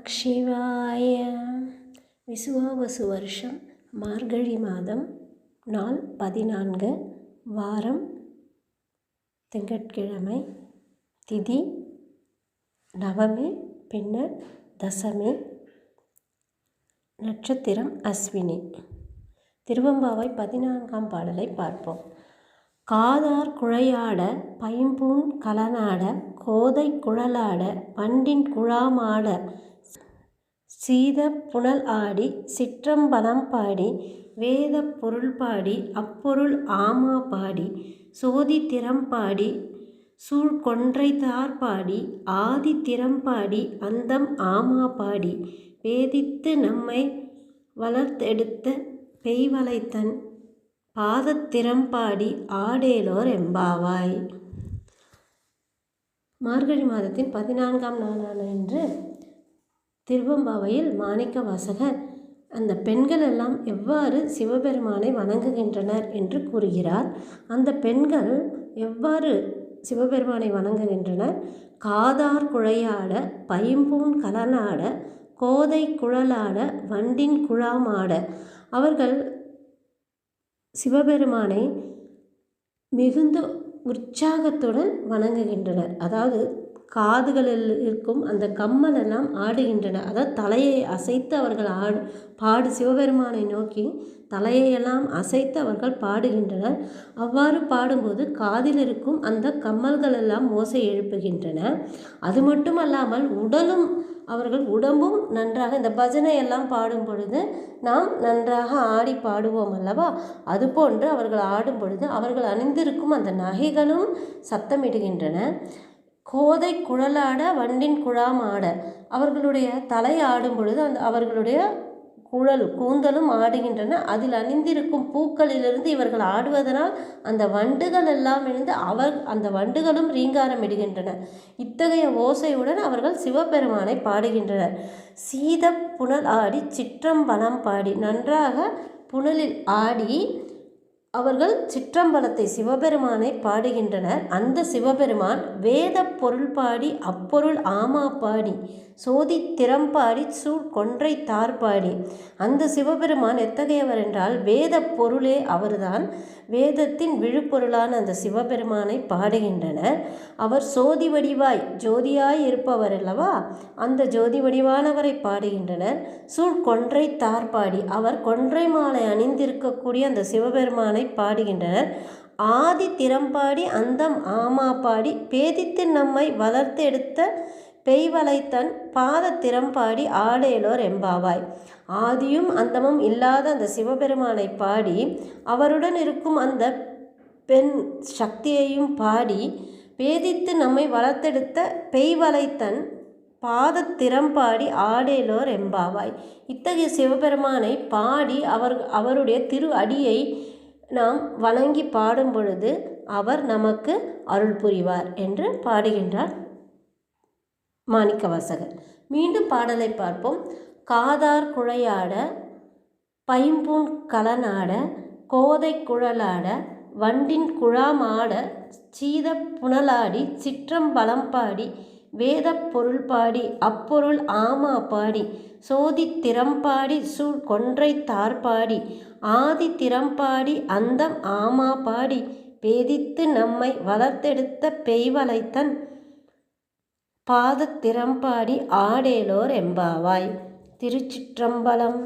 நமச்சிவாய. விசுவாவசு வருஷம் மார்கழி மாதம் நாள் 14, வாரம் திங்கட்கிழமை, திதி நவமி, பின்னர் தசமி, நட்சத்திரம் அஸ்வினி. திருவெம்பாவை 14ஆம் பாடலை பார்ப்போம். காதார் குழையாட பைம்பூண் கலனாட கோதை குழலாட வண்டின் குழாமாட சீத புனல் ஆடி சிற்றம்பலம் பாடி வேத பொருள் பாடி அப்பொருள் ஆமா பாடி சோதி திறம்பாடி சூழ்கொன்றை தார்பாடி ஆதி திறம்பாடி அந்தம் ஆமா பாடி வேதித்து நம்மை வளர்த்தெடுத்த பெய்வளைத்தன் பாதத்திறம்பாடி ஆடேலோர் எம்பாவாய். மார்கழி மாதத்தின் 14ஆம் நாளான இன்று திருவெம்பாவையில் மாணிக்கவாசகர் அந்த பெண்கள் எல்லாம் எவ்வாறு சிவபெருமானை வணங்குகின்றனர் என்று கூறுகிறார். அந்த பெண்கள் எவ்வாறு சிவபெருமானை வணங்குகின்றனர்? காதார் குழையாட பைம்பூண் கலனாட கோதை குழலாட வண்டின் குழாமாட. அவர்கள் சிவபெருமானை மிகுந்த உற்சாகத்துடன் வணங்குகின்றனர். அதாவது காதுகளில் இருக்கும் அந்த கம்மல் எல்லாம் ஆடுகின்றன. அதாவது தலையை அசைத்து அவர்கள் சிவபெருமானை நோக்கி தலையையெல்லாம் அசைத்து அவர்கள் பாடுகின்றனர். அவ்வாறு பாடும்போது காதில் இருக்கும் அந்த கம்மல்கள் எல்லாம் ஓசை எழுப்புகின்றன. அது மட்டும் அல்லாமல் அவர்கள் உடம்பும் நன்றாக, இந்த பஜனை எல்லாம் பாடும் பொழுது நாம் நன்றாக ஆடி பாடுவோம் அல்லவா, அதுபோன்று அவர்கள் ஆடும் பொழுது அவர்கள் அணிந்திருக்கும் அந்த நகைகளும் சத்தமிடுகின்றன. கோதை குழலாட வண்டின் குழாமாட. அவர்களுடைய தலை ஆடும் பொழுது அவர்களுடைய கூந்தலும் ஆடுகின்றன. அதில் அணிந்திருக்கும் பூக்களிலிருந்து இவர்கள் ஆடுவதனால் அந்த வண்டுகள் எல்லாம் எழுந்து அந்த வண்டுகளும் ரீங்காரம் இடுகின்றன. இத்தகைய ஓசையுடன் அவர்கள் சிவபெருமானை பாடுகின்றனர். சீத புனல் ஆடி சிற்றம்பலம் பாடி. நன்றாக புனலில் ஆடி அவர்கள் சிற்றம்பலத்தை சிவபெருமானை பாடுகின்றனர். அந்த சிவபெருமான் வேத பொருள் பாடி அப்பொருள் ஆமா பாடி சோதி திறம்பாடி சூழ்கொன்றை தார்பாடி. அந்த சிவபெருமான் எத்தகையவர் என்றால் வேத பொருளே அவர்தான். வேதத்தின் விழுப்பொருளான அந்த சிவபெருமானை பாடுகின்றனர். அவர் சோதி வடிவாய் ஜோதியாய் இருப்பவர் அல்லவா, அந்த ஜோதி வடிவானவரை பாடுகின்றனர். சூழ்கொன்றை தார்பாடி. அவர் கொன்றை மாலை அணிந்திருக்கக்கூடிய அந்த சிவபெருமானை பாடுகின்றனர். ஆதி திறம்பாடி அந்தம் ஆமா பாடி பேதித்து நம்மை வளர்த்து எடுத்த பெய்வளைத்தன் பாத திறம்பாடி ஆடேலோர் எம்பாவாய். ஆதியும் அந்தமும் இல்லாத அந்த சிவபெருமானை பாடி அவருடன் இருக்கும் அந்த பெண் சக்தியையும் பாடி பேதித்து நம்மை வளர்த்தெடுத்த பெய்வளைத்தன் பாதத்திறம்பாடி ஆடேலோர் எம்பாவாய். இத்தகைய சிவபெருமானை பாடி அவருடைய திரு அடியை நாம் வணங்கி பாடும் பொழுது அவர் நமக்கு அருள் புரிவார் என்று பாடுகின்றார் மாணிக்கவாசகர். மீண்டும் பாடலை பார்ப்போம். காதார் குழையாட பைம்பூண் கலனாட கோதை குழலாட வண்டின் குழாமாட சீத புனலாடி சிற்றம்பலம் பாடி வேத பொருள் பாடி அப்பொருள் ஆமா பாடி சோதி திறம்பாடி சூழ்கொன்றை தார்பாடி ஆதி திறம்பாடி அந்தம் ஆமா பாடி பேதித்து நம்மை வளர்த்தெடுத்த பெய்வளைத்தன் பாதத்திறம்பாடி ஆடேலோர் எம்பாவாய். திருச்சிற்றம்பலம்.